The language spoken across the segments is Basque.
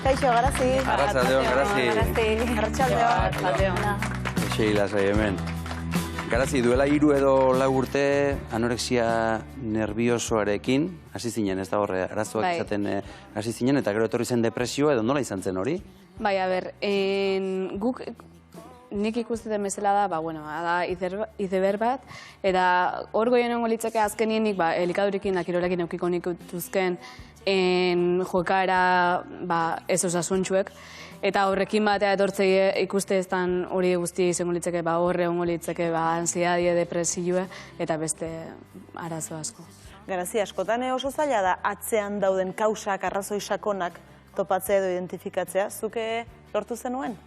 Kaixo, Garazi. Arratsaldeon, Garazi. Arratsaldeon. Sheila zai hemen. Garazi, duela 3 edo 4 urte anorexia nerviosoarekin hasi zinen, ez da horre, arazoak izaten hasi zinen, eta gero etorri zen depresioa, edo nola izan zen hori? Bai, a ber, guk nik ikusteten bezala da, da izeber bat, eta hor goien hongo litzake azkenien nik elikadurekin da kirolekin eukiko nik utuzken jokaera ez osasuntxuek, eta horrekin batea etortzei ikuste eztan hori guzti izango litzake, horre hongo litzake, ansiedadie, depresioa, eta beste arazo asko. Garazi, askotan oso zaila da atzean dauden kausak, arrazoi sakonak topatzea edo identifikatzea, zuke lortu zenuen?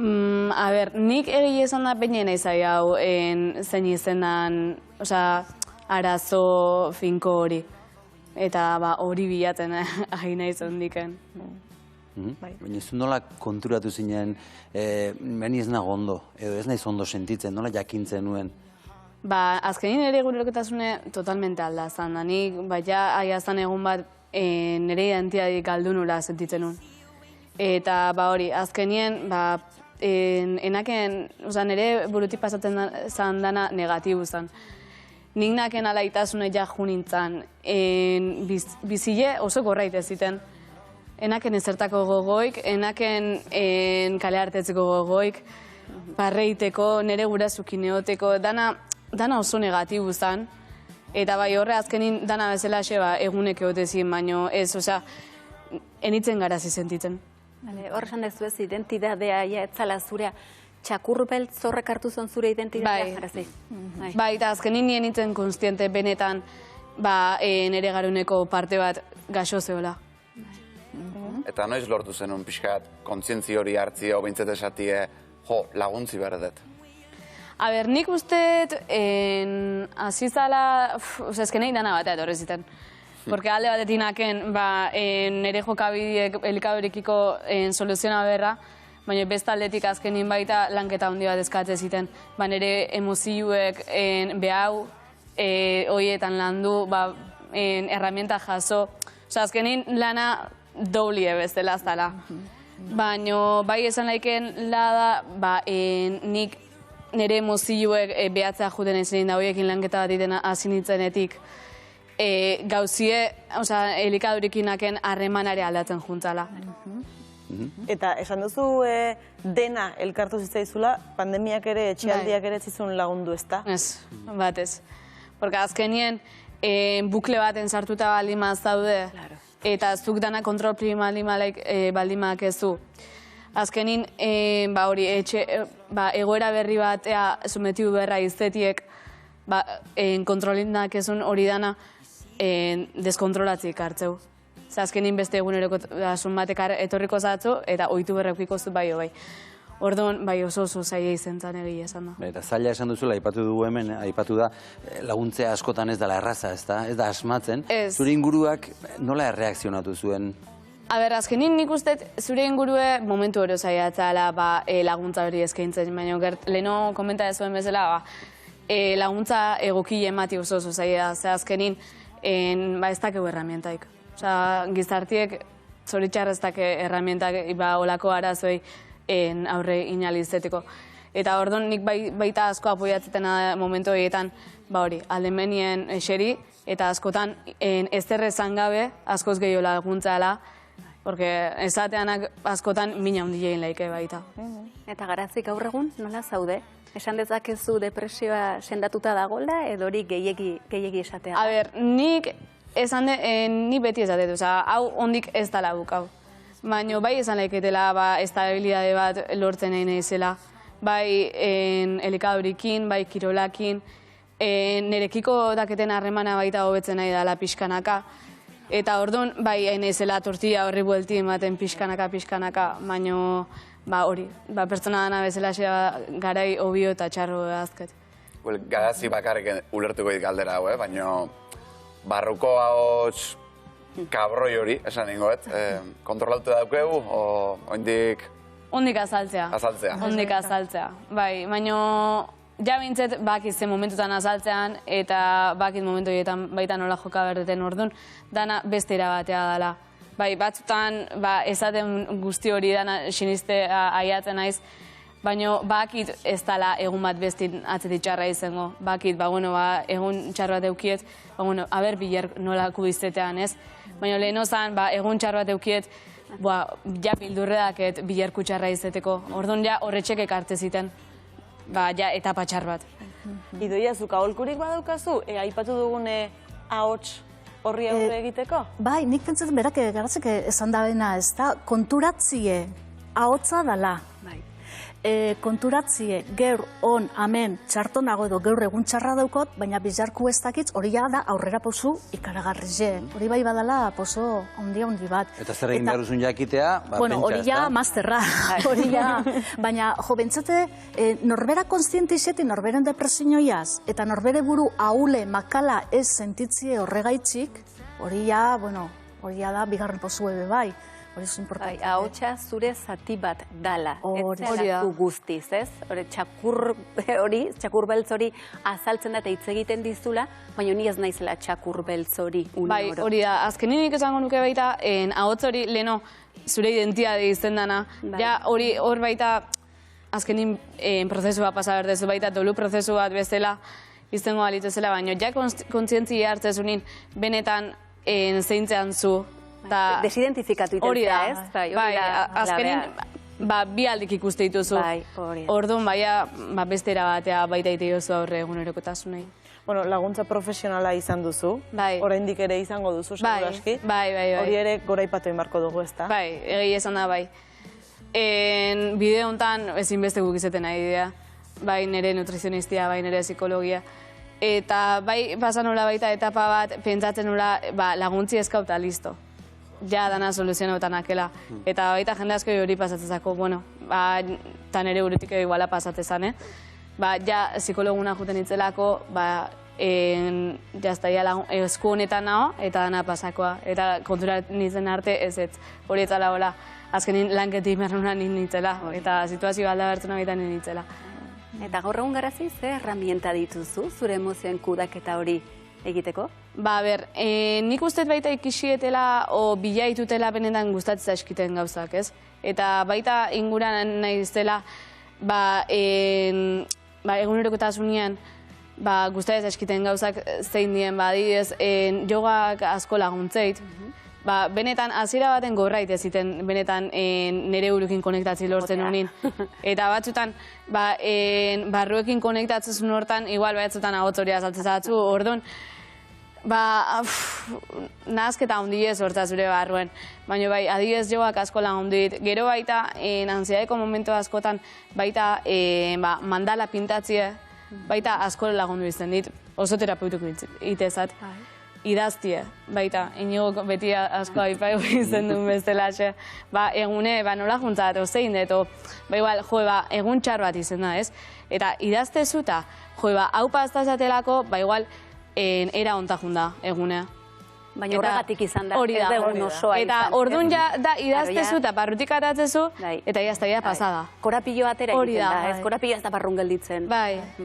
A ber, nik egile esan da peinen izai hau zein izenan, arazo finko hori. Eta hori bilatzen ahi nahi zondiken. Baina ez nola konturatu zinen, meni ez nago ondo, edo ez nahiz ondo sentitzen, nola jakintzen nuen? Azkenin ere gure loketasune totalmente alda zan da. Nik, aiazan egun bat nire identitatik galdu nula sentitzen nuen. Eta hori, azkenien, nire burutik pasatzen zan dana negatibu zan. Nik naken alaitasune ja junintzan, bizile oso gorrait ez ziten. Enaken ezertako gogoik, enaken kale hartetzeko gogoik, parreiteko, nire gurazukin eoteko, dana oso negatibu zan. Eta horre azkenin dana bezala egunek eotezin, baino ez, enitzen garazi sentitzen. Hor esan dezu ez, identidadea etzala zurea, txakurbelt zorrek hartu zon zure identidadea, Garazi? Bai, eta azkenin nien nintzen konstiente benetan nire garuneko parte bat gaxo zeola. Eta noiz lortu zenun pixkat kontzientzi hori hartzia, o bintzat esatie, laguntzi behar dut? A ber, nik usteet, azizala, ezkenei dana batea etorri ziten. Porque alde batetinaken, nire jokabideek elikadurekiko soluziona berra, baina besta aldetik azkenin baita lanketa handi bat eskatze ziten. Nire emozioek behau, horietan landu, herramienta jaso. Azkenin lana doblie bezala zala. Baina bai esan laiken lada, nik nire emozioek behatzea juten ezin da horiekin lanketa bat iten azinitzenetik, gauzie, elikadurekinaken harremanare aldatzen juntzala. Eta esan duzu dena elkartu zitzaizula, pandemiak ere, etxealdiak ere zizun lagundu, ezta? Ez, batez. Porque azkenien, bukle baten sartuta baldimaz daude, eta zuk dana kontrol baldimak ez du. Azkenin, egoera berri batea sometidu berra iztetiek, kontrolinak ezun hori dana deskontrolatzik hartzeu. Azkenin beste eguneroko batek etorriko zatzu, eta ohitu berrekiko zu bai. Orduan, oso zaila izan zan egia esan da. Eta zaila esan duzula, aipatu dugu hemen, aipatu da, laguntzea askotan ez dela erraza, ez da asmatzen. Zure inguruak nola erreakzionatu zuen? A ber, azkenin nik uste zure ingurue momentu hori zaiatzala laguntza hori eskaintzen, baina leheno komenta ez zuen bezala, laguntza egoki emati oso zaila, azkenin ez dakeu erramientaik. Gizartiek zoritxar ez dake erramientak olako arazoi aurre inalizeteko. Eta orduan nik baita asko apoiatzeten momentu horietan aldemenien eseri, eta askotan ez errezan gabe askoz gehiago laguntzala, porque esateanak askotan mina hundi egin laike baita. Eta Garazi, gaur egun nola zaude? Esan dezakezu depresioa sendatuta dagoela, edo hori gehiegi esatea? A ber, nik beti esatetu, hau ondik ez dala bukau. Baina bai esan laiketela estabilidade bat lortzen egin ezela. Bai elikadurikin, bai kirolakin, nirekiko daketen harremana baita hobetzen nahi dela pixkanaka. Eta orduan, bai hain ezela tortilla horri buelti ematen pixkanaka, baina hori, pertsona dana bezala garai obio eta txarro azket. Garazi bakarrik ulertuko dit galdera hau, baina barruko ahots kabroi hori, esan ningoet, kontrolatu daukegu, o oindik... Ondik azaltzea. Azaltzea. Ondik azaltzea, bai, baina ja bintzet bakit zen momentutan azaltzean, eta bakit momentu horietan baita nola joka berdeten orduan, dana beste erabatea dela. Bai, batzutan esaten guzti hori dana siniste aiatzen naiz, baina bakit ez dala egun bat bestin atzetik txarra izango. Bakit, egun txar bat eukiet, aber biler nolako izatean, ez? Baina lehen zan, egun txar bat eukiet, ja bildurredaket bilerku txarra izateko. Orduan ja horretxek ekarte ziten, ja etapa txar bat. Idoia, zuk aholkurik badaukazu, aipatu dugune ahots horri aurre egiteko? Bai, nik pentsatzen berak garatzek esan dabena, ez da, konturatzie ahotsa dala. Konturatzie geur on, amen, txartonago edo geur egun txarra daukot, baina bizarku ez dakitz hori da aurrera pausu ikaragarrize. Hori bai badala poso handi bat. Eta zer egin behar duzun jakitea, bueno, hori ja masterra, hori ja. Baina, jo, bentsate, norbera konstiente izeti norberen depresioiaz, eta norbere buru ahule, makala ez sentitzie horregaitzik, hori ja, hori ja da bigarren posu ebe bai. Hori zu importante. Ahotsa zure zati bat dala. Hori da. Guztiz, ez? Txakur beltz hori azaltzen da eta hitz egiten dizula, baina ni ez naizela txakur beltz hori. Bai, hori da. Azkenik esango nuke baita, ahotz hori leno zure identitate izten dana. Ja, hor baita, azkenin prozesua pasa berdezu baita, dolu prozesu bat bezala iztengo balitzezela, baina ja kontzientzia hartzezunin benetan zeintzean zu. Desidentifikatu itentzea, ez? Bai, azkenin, bi aldik ikuste dituzu. Orduan, bestera batea baita iteiozu aurre egunerokotasunei. Laguntza profesionala izan duzu. Oraindik ere izango duzu, seguru aski. Bai. Hori ere goraipatu inbarko dugu, ezta? Bai, egi esan da, bai. Bideo honetan ezinbeste guk izaten nahi dira. Bai, nire nutrizionistia, bai, nire psikologia. Eta bai, pasan nola baita etapa bat, pentsatzen nola laguntzi eskauta, listo. Ja dana soluzionautan akela. Eta baita jende asko hori pasatzezako, eta nire uretik iguala pasatzezan, ja psikologuna juten itzelako, jaztaia esku honetan nago, eta dana pasakoa. Eta kontura nintzen arte ez hori etzala hola, azkenin lanketik mernunan nintzela, eta situazio alda bertzen egiten nintzela. Eta gaur egun garazi, ze herramienta dituzu, zure emozioen kudaketa hori egiteko? Nik uste baita ikisietela o bilaitutela benetan gustatzea eskiten gauzak, ez? Eta baita inguran nahi iztela, egunerokotasunean gustatzea eskiten gauzak zein dien, adibidez, jogak asko laguntzeit, benetan hasiera baten gorrait eziten, benetan nire burukin konektatzi lortzen honin. Eta batzutan, barruekin konektatzen hortan, igual batzutan ahotz hori azaltzen zatzu, orduan, nahazketa handiez hortza zure barruen. Baina adibidez jogak asko lagundit. Gero baita, ansiadeko momentu askotan, baita mandala pintatzie, baita asko lagundu izten dit, oso terapeutuk itezat. Idaztie, baita, inigo beti asko aipaigu izan duen bestelaxe. Egune, nola juntzat, ozein deto, egun txar bat izan da, ez? Eta idaztezuta, hau pastazatelako, igual, era ontajun da, egunea. Baina horregatik izan da, ez da egun osoa izan. Eta orduan da idaztezu eta barrutik atatzezu, eta jazta pasada. Korapillo atera egiten da, ez? Korapillo ez da barrun gelditzen. Bai.